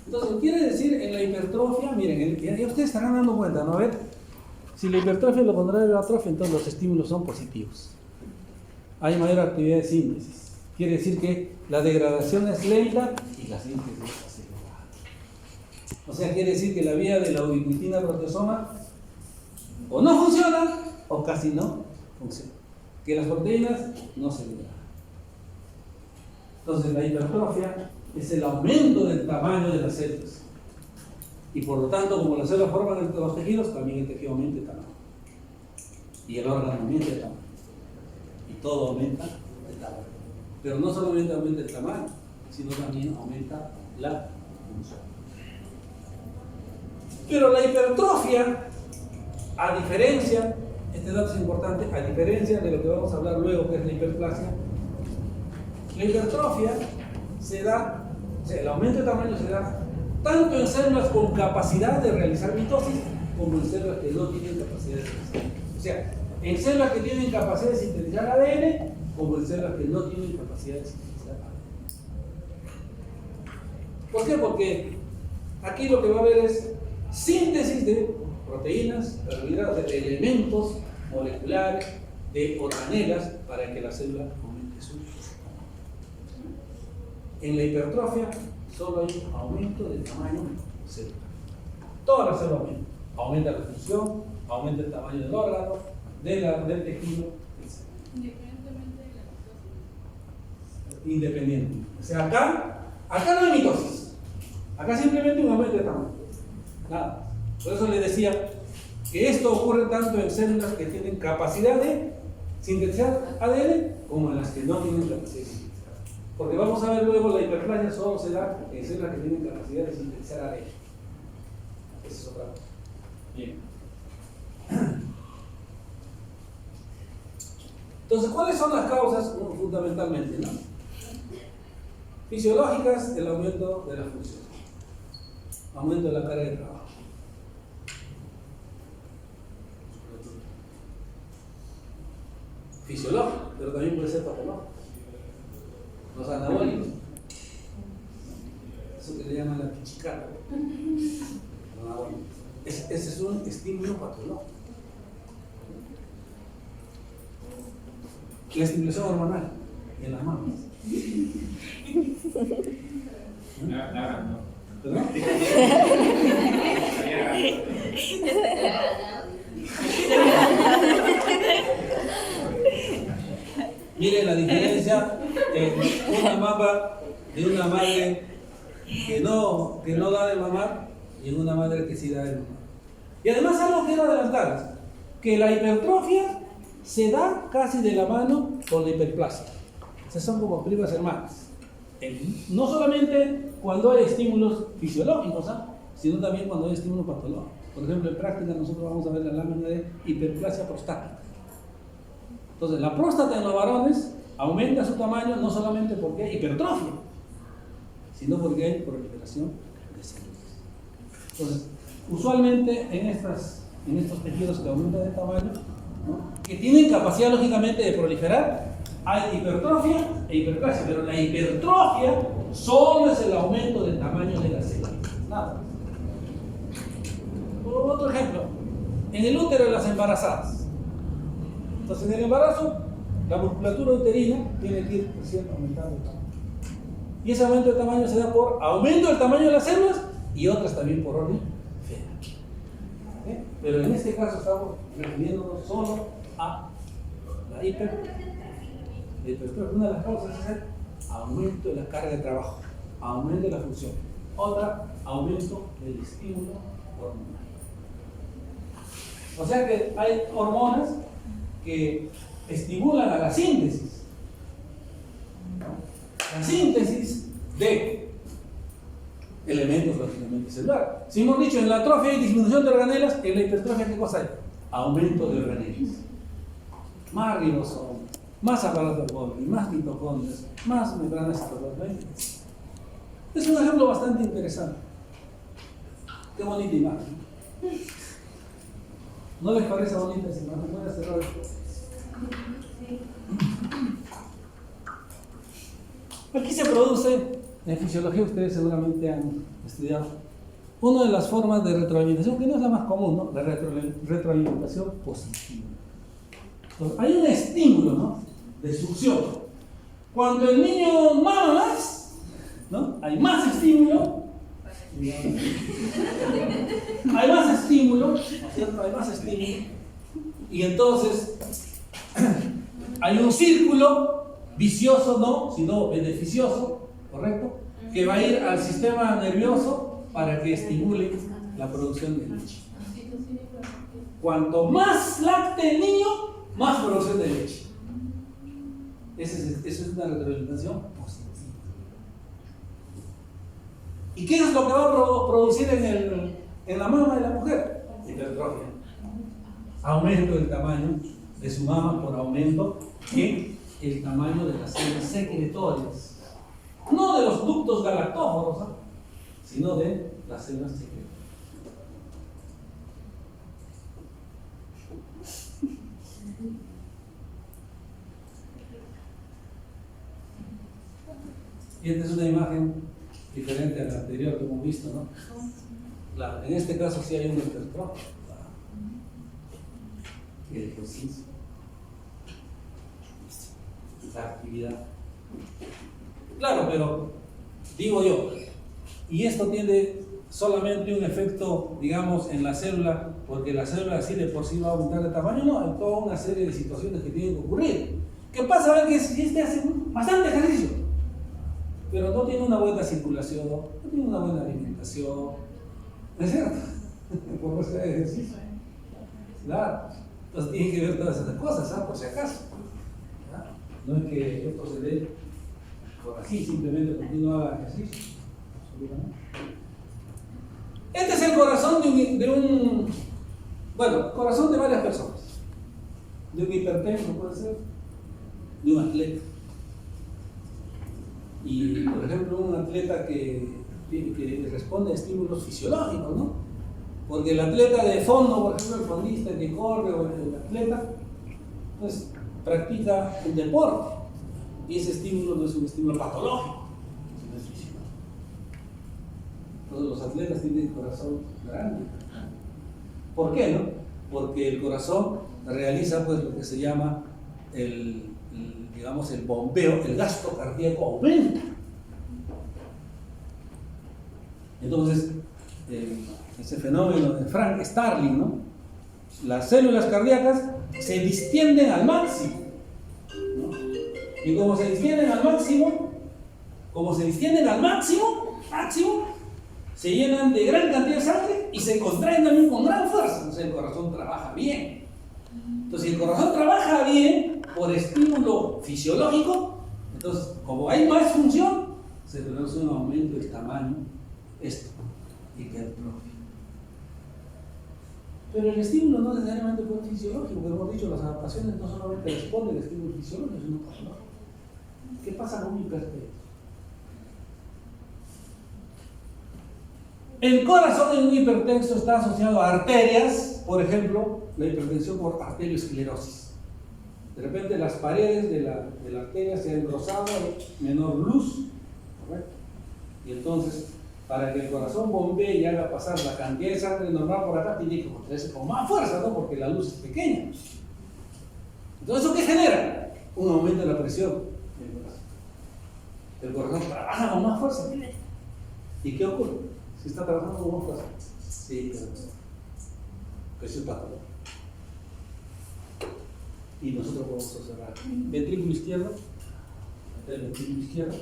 Entonces, quiere decir en la hipertrofia, miren, ya ustedes estarán dando cuenta, ¿no? A ver, si la hipertrofia es lo contrario a la atrofia, entonces los estímulos son positivos. Hay mayor actividad de síntesis. Quiere decir que la degradación es lenta y la síntesis es acelerada. O sea, quiere decir que la vía de la ubiquitina proteasoma o no funciona o casi no funciona. Que las proteínas no se degradan. Entonces, la hipertrofia es el aumento del tamaño de las células. Y por lo tanto, como las células forman los tejidos, también el tejido aumenta de tamaño. Y el órgano aumenta de tamaño. Y todo aumenta de tamaño. Pero no solamente aumenta el tamaño, sino también aumenta la función. Pero la hipertrofia, a diferencia, este dato es importante, a diferencia de lo que vamos a hablar luego, que es la hiperplasia, la hipertrofia se da, o sea, el aumento de tamaño se da tanto en células con capacidad de realizar mitosis como en células que no tienen capacidad de realizar. O sea, en células que tienen capacidad de sintetizar ADN como en células que no tienen capacidad de sintetizar ADN. ¿Por qué? Porque aquí lo que va a haber es síntesis de proteínas, carbohidratos, de elementos moleculares, de organelas para que la célula aumente su tamaño. En la hipertrofia solo hay un aumento del tamaño celular. Todas las células aumentan. Aumenta la función, aumenta el tamaño del órgano, del tejido, etc. Independientemente de la mitosis. Independiente. O sea, acá no hay mitosis. Acá simplemente un aumento de tamaño. Nada. Por eso les decía que esto ocurre tanto en células que tienen capacidad de sintetizar ADN como en las que no tienen capacidad de sintetizar. Porque vamos a ver luego la hiperplasia solo se da en células que tienen capacidad de sintetizar ADN. Esa es otra cosa. Bien. Entonces, ¿cuáles son las causas fundamentalmente, ¿no? Fisiológicas, el aumento de la función, aumento de la carga de trabajo. Fisiológico, pero también puede ser patológico. Los anabólicos, eso que le llaman la pichicata. Ese es un estímulo patológico. La estimulación hormonal en las mamas. ¿Perdón? Miren la diferencia en una mama de una madre que no da de mamar y en una madre que sí da de mamar. Y además algo quiero adelantar, que la hipertrofia se da casi de la mano con la hiperplasia. O sea, son como primas hermanas. No solamente cuando hay estímulos fisiológicos, sino también cuando hay estímulos patológicos. Por ejemplo, en práctica nosotros vamos a ver la lámina de hiperplasia prostática. Entonces, la próstata en los varones aumenta su tamaño no solamente porque hay hipertrofia, sino porque hay proliferación de células. Entonces, usualmente en estos tejidos que aumentan de tamaño, ¿no?, que tienen capacidad lógicamente de proliferar, hay hipertrofia e hiperplasia, pero la hipertrofia solo es el aumento del tamaño de la célula. Nada. Otro ejemplo, en el útero de las embarazadas. Entonces, en el embarazo, la musculatura uterina tiene que ir creciendo, aumentando el tamaño. Y ese aumento de tamaño se da por aumento del tamaño de las células y otras también por orden fetal. Pero en este caso estamos refiriéndonos solo a la hipertrofia. Una de las causas es el aumento de la carga de trabajo, aumento de la función. Otra, aumento del estímulo hormonal. O sea que hay hormonas que estimulan a la síntesis la síntesis de elementos lógicamente celulares. Si hemos dicho en la atrofia hay disminución de organelas, en la hipertrofia ¿qué cosa hay? Aumento de organelas. Más ribosoma, más aparato Golgi, más mitocondrias, más membranas citoplasmáticas. Es un ejemplo bastante interesante. Qué bonita imagen. ¿No les parece bonita esa imagen? Voy a cerrar esto. Aquí se produce, en fisiología ustedes seguramente han estudiado, una de las formas de retroalimentación, que no es la más común, ¿no? La retroalimentación positiva. Entonces, hay un estímulo, ¿no? De succión. Cuando el niño mama más, ¿no? Hay más estímulo. Hay más estímulo, ¿no es cierto? Hay más estímulo. Y entonces hay un círculo vicioso, no, sino beneficioso, ¿correcto? Que va a ir al sistema nervioso para que estimule la producción de leche. Cuanto más lacte el niño, más producción de leche. Eso es una retroalimentación positiva. ¿Y qué es lo que va a producir en la mama de la mujer? Hipertrofia. Aumento del tamaño de su mama por aumento en el tamaño de las células secretorias. No de los ductos galactóforos, ¿no? Sino de las células secretorias. Y esta es una imagen diferente a la anterior que hemos visto, ¿no? Claro, en este caso sí hay un hipertrofia. Y el ejercicio. La actividad. Claro, pero digo yo, y esto tiene solamente un efecto, digamos, en la célula, porque la célula así de por sí va a aumentar de tamaño, no, hay toda una serie de situaciones que tienen que ocurrir. ¿Qué pasa? A ver que este hace bastante ejercicio, pero no tiene una buena circulación, no tiene una buena alimentación, ¿no es cierto? Por no hacer ejercicio. Claro, entonces tiene que ver todas esas cosas, ¿sabes? Por si acaso. No es que esto se dé por así, simplemente porque uno haga ejercicio. Este es el corazón corazón de varias personas. De un hipertenso puede ser, de un atleta. Y por ejemplo, un atleta que responde a estímulos fisiológicos, ¿no? Porque el atleta de fondo, por ejemplo, el fondista que corre o el atleta, pues practica un deporte y ese estímulo no es un estímulo patológico, sino es físico. Entonces los atletas tienen el corazón grande. ¿Por qué, no? Porque el corazón realiza pues lo que se llama el bombeo, el gasto cardíaco aumenta. Entonces, ese fenómeno de Frank Starling, ¿no? Las células cardíacas se distienden al máximo, ¿no? Y como se distienden al máximo, se llenan de gran cantidad de sangre y se contraen también con gran fuerza. Entonces el corazón trabaja bien. Entonces si el corazón trabaja bien por estímulo fisiológico, entonces como hay más función, se produce un aumento del tamaño, hipertrofia. Pero el estímulo no necesariamente fue fisiológico, porque hemos dicho, las adaptaciones no solamente responden al estímulo fisiológico, sino patológico. ¿Qué pasa con un hipertenso? El corazón en un hipertenso está asociado a arterias, por ejemplo, la hipertensión por arteriosclerosis. De repente las paredes de la arteria se han engrosado, hay menor luz, ¿correcto? Y entonces, para que el corazón bombee y haga pasar la cantidad de sangre normal por acá, tiene que contraerse con más fuerza, ¿no? Porque la luz es pequeña. Entonces, ¿eso qué genera? Un aumento de la presión del corazón. El corazón trabaja con más fuerza. ¿Y qué ocurre? Si está trabajando con más fuerza. Sí, claro. Eso es patológico. Y nosotros podemos observar ventrículo izquierdo, el ventrículo izquierdo,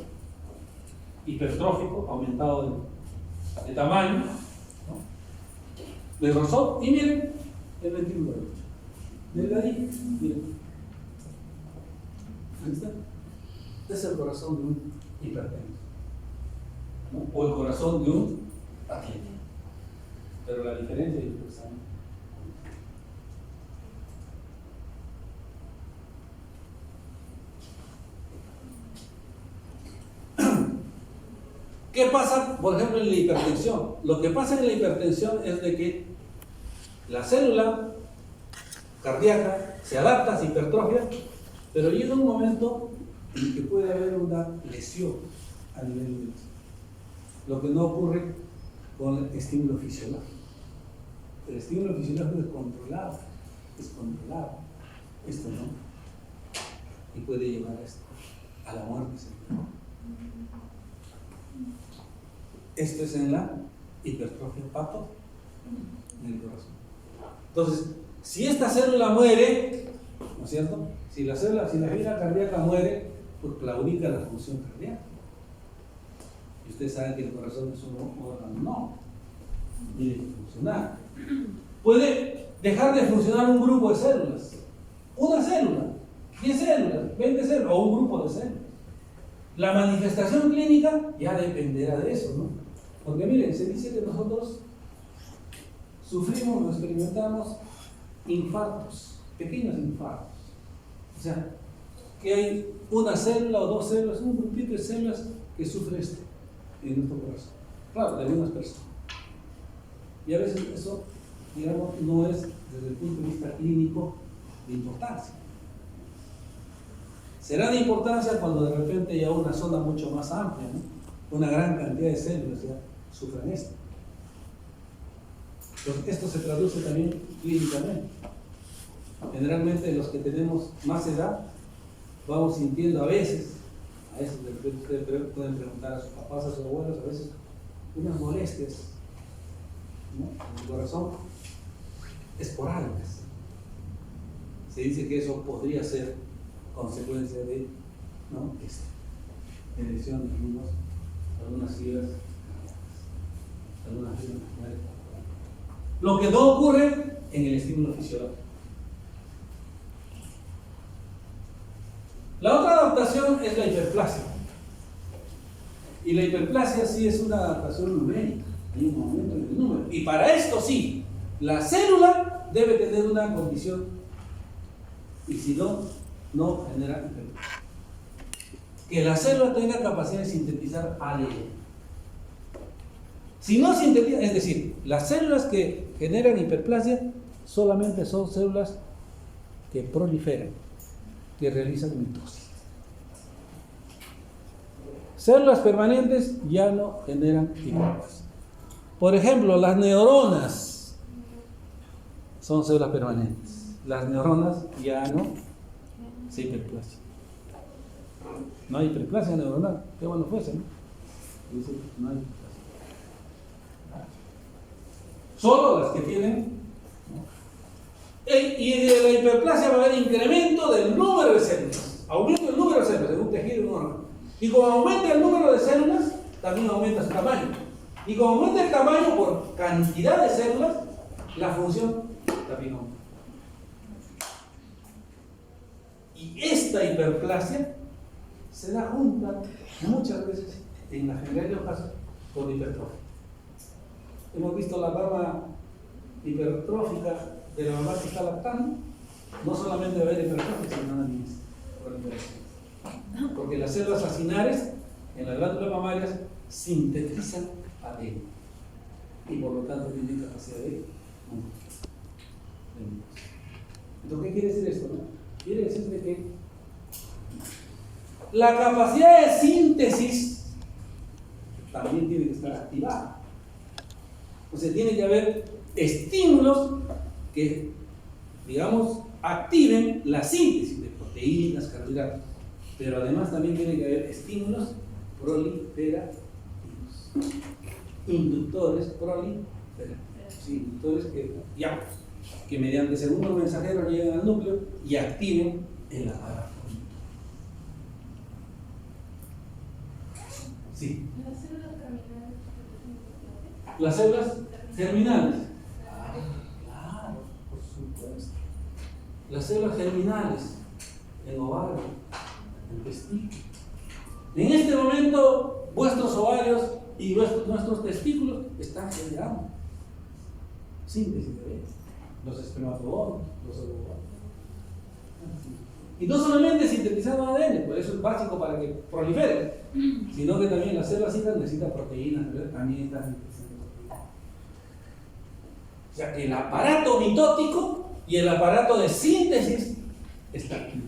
hipertrófico, aumentado de tamaño, ¿no? De grosor, y miren el ventrículo derecho. Delgadito, miren. Ahí está. Este es el corazón hipertenso, ¿no? O el corazón de un atleta. Pero la diferencia es interesante. ¿Qué pasa, por ejemplo, en la hipertensión? Lo que pasa en la hipertensión es de que la célula cardíaca se adapta, se hipertrofia, pero llega un momento en que puede haber una lesión a nivel de lo que no ocurre con el estímulo fisiológico. El estímulo fisiológico es controlado, esto no, y puede llevar a esto, a la muerte. Esto es en la hipertrofia pato en el corazón. Entonces, si esta célula muere, ¿no es cierto? Si la vena cardíaca muere, pues claudica la función cardíaca. Y ustedes saben que el corazón es un órgano, no tiene que funcionar. Puede dejar de funcionar un grupo de células, una célula, 10 células, 20 células, o un grupo de células. La manifestación clínica ya dependerá de eso, ¿no? Porque miren, se dice que nosotros sufrimos o experimentamos infartos, pequeños infartos. O sea, que hay una célula o dos células, un grupito de células que sufre esto en nuestro corazón. Claro, de algunas personas. Y a veces eso, digamos, no es desde el punto de vista clínico de importancia. Será de importancia cuando de repente ya una zona mucho más amplia, ¿no? Una gran cantidad de células ya sufren esto. Entonces, esto se traduce también clínicamente. Generalmente los que tenemos más edad vamos sintiendo a veces de repente ustedes pueden preguntar a sus papás, a sus abuelos, a veces unas molestias, ¿no?, en el corazón esporádicas. Se dice que eso podría ser consecuencia de, ¿no?, de lesión de algunas fibras, lo que no ocurre en el estímulo fisiológico. La otra adaptación es la hiperplasia. Y la hiperplasia sí es una adaptación numérica. Hay un aumento en el número. Y para esto sí, la célula debe tener una condición. Y si no, no genera hiperplasia. Que la célula tenga capacidad de sintetizar ADN. Si no sintetiza, es decir, las células que generan hiperplasia solamente son células que proliferan, que realizan mitosis. Células permanentes ya no generan hiperplasia. Por ejemplo, las neuronas son células permanentes. Las neuronas ya no se hiperplasia. No hay hiperplasia neuronal. Qué bueno fuese, ¿no? Dice, no hay hiperplasia. Solo las que tienen, ¿no? Y de la hiperplasia va a haber incremento del número de células. Aumento del número de células en un tejido y un órgano. Y como aumenta el número de células, también aumenta su tamaño. Y como aumenta el tamaño por cantidad de células, la función también aumenta. Y esta hiperplasia se da junta muchas veces, en la generalidad de los casos, con hipertrofia. Hemos visto la rama hipertrófica de la mamá que está lactando. No solamente va a haber hipertrofia, sino también proliferación. Porque las células acinares en las glándulas mamarias sintetizan ADN y por lo tanto tienen capacidad de entonces, ¿qué quiere decir esto? No? Quiere decir de que la capacidad de síntesis también tiene que estar activada. O sea, tiene que haber estímulos que, digamos, activen la síntesis de proteínas, carbohidratos. Pero además también tiene que haber estímulos proliferativos. Inductores proliferativos. Sí, inductores que mediante segundo mensajero lleguen al núcleo y activen el aparato. Sí. Las células germinales. Claro, por supuesto. Las células germinales en ovario, en testículo, En este momento, vuestros ovarios y nuestros testículos están generando síntesis de bebés, los espermatozoides, los ovarios. Y no solamente sintetizando ADN, por eso es básico para que proliferen, sino que también las células hijas necesitan proteínas, ¿verdad? También están sintetizando proteínas. O sea que el aparato mitótico y el aparato de síntesis está aquí.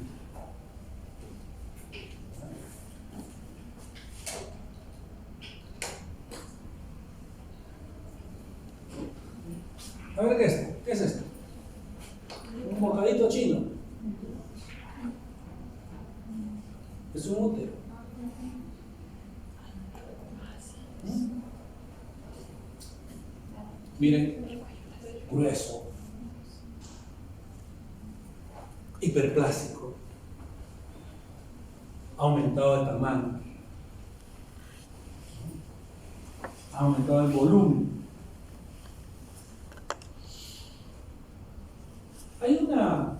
A ver, ¿qué es esto? ¿Qué es esto? Un bocadito chino. Es un útero. Miren, grueso, hiperplástico, ha aumentado de tamaño, ha aumentado el volumen. Hay una,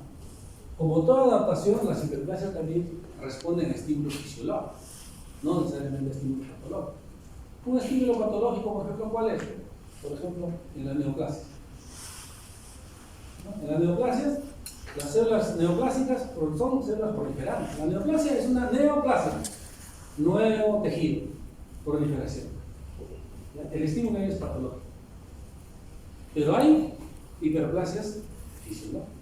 como toda adaptación, las hiperplasias también responden a estímulos fisiológicos, no necesariamente a estímulos patológicos. Un estímulo patológico, por ejemplo, ¿cuál es? Por ejemplo, en las neoplasias. ¿No? En las neoplasias, las células neoplásicas son células proliferantes. La neoplasia es una neoplasia, nuevo tejido, proliferación. El estímulo es patológico. Pero hay hiperplasias fisiológicas.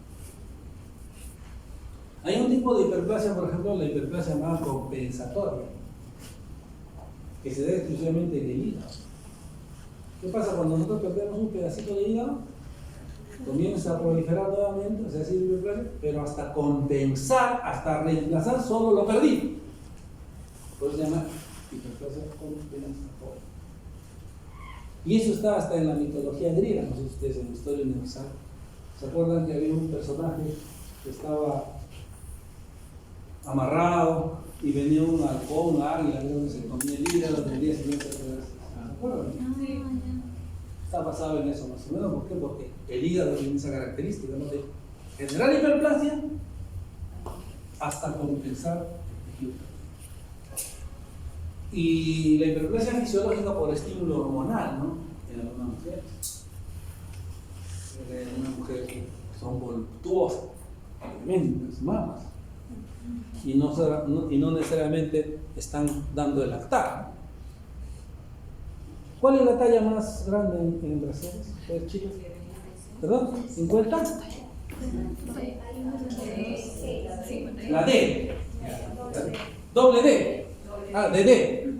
Hay un tipo de hiperplasia, por ejemplo, la hiperplasia llamada compensatoria, que se da exclusivamente en el hígado. ¿Qué pasa cuando nosotros perdemos un pedacito de hígado? Comienza a proliferar nuevamente, o sea, así hiperplasia, pero hasta compensar, hasta reemplazar solo lo perdido. Por eso se llama hiperplasia compensatoria. Y eso está hasta en la mitología griega, no sé si ustedes en la historia universal. ¿Se acuerdan que había un personaje que estaba amarrado y venía un halcón, un águila, donde se comía el hígado, del día siguiente ¿se acuerdan? Sí. Está basado en eso más o menos. ¿Por qué? Porque el hígado tiene esa característica, ¿no? De generar hiperplasia hasta compensar el tejido. Y la hiperplasia fisiológica por estímulo hormonal, ¿no? En algunas mujeres. En una mujer que son voluptuosas, tremendas mamas, y no necesariamente están dando el lactar. ¿Cuál es la talla más grande en brasieres? ¿Ustedes chicos? ¿Perdón? ¿50? La D. Doble D. Ah, DD.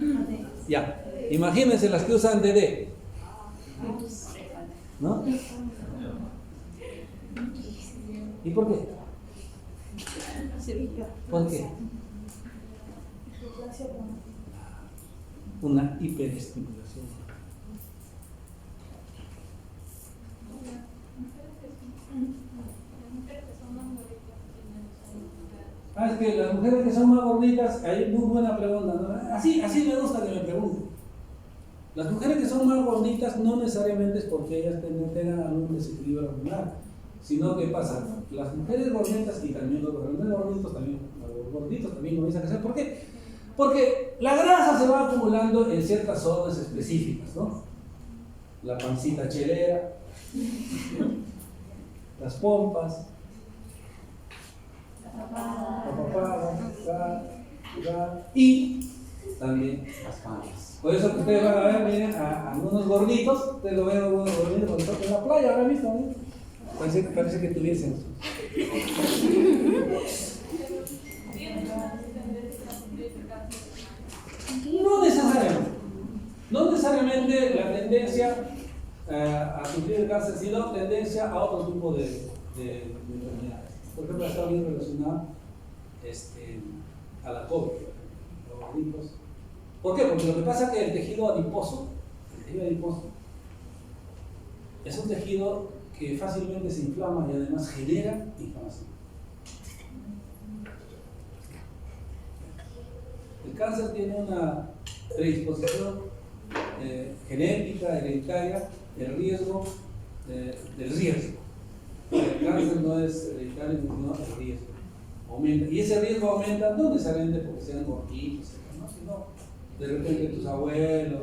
Ya. Imagínense las que usan DD. ¿No? ¿Y por qué? ¿Por qué? Una hiperestimulación. Es que las mujeres que son más gorditas, hay muy buena pregunta, ¿no? Así me gusta que me pregunten. Las mujeres que son más gorditas no necesariamente es porque ellas tengan algún desequilibrio hormonal, sino que pasa, las mujeres gorditas y también los gorditos también comienzan a crecer. ¿Por qué? Porque la grasa se va acumulando en ciertas zonas específicas, ¿no? La pancita chelera, las pompas, la papada, y también las palmas. Por eso que ustedes van a ver, miren, a algunos gorditos, ustedes lo ven a algunos gorditos cuando están en la playa, ahora mismo, ¿no? Parece que tuviesen. No necesariamente la tendencia a sufrir el cáncer, sino tendencia a otro tipo de enfermedades. Por ejemplo, está bien relacionada a la COVID, los gorditos. ¿Por qué? Porque lo que pasa es que el tejido adiposo es un tejido que fácilmente se inflama y además genera inflamación. El cáncer tiene una predisposición genética, hereditaria, del riesgo. El cáncer no es hereditario, sino el riesgo. Aumenta. Y ese riesgo aumenta no necesariamente porque sean gorditos, ¿no? sino de repente tus abuelos,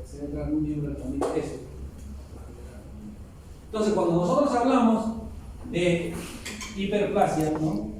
etcétera, algún miembro de la familia, eso. Entonces, cuando nosotros hablamos de hiperplasia, ¿no?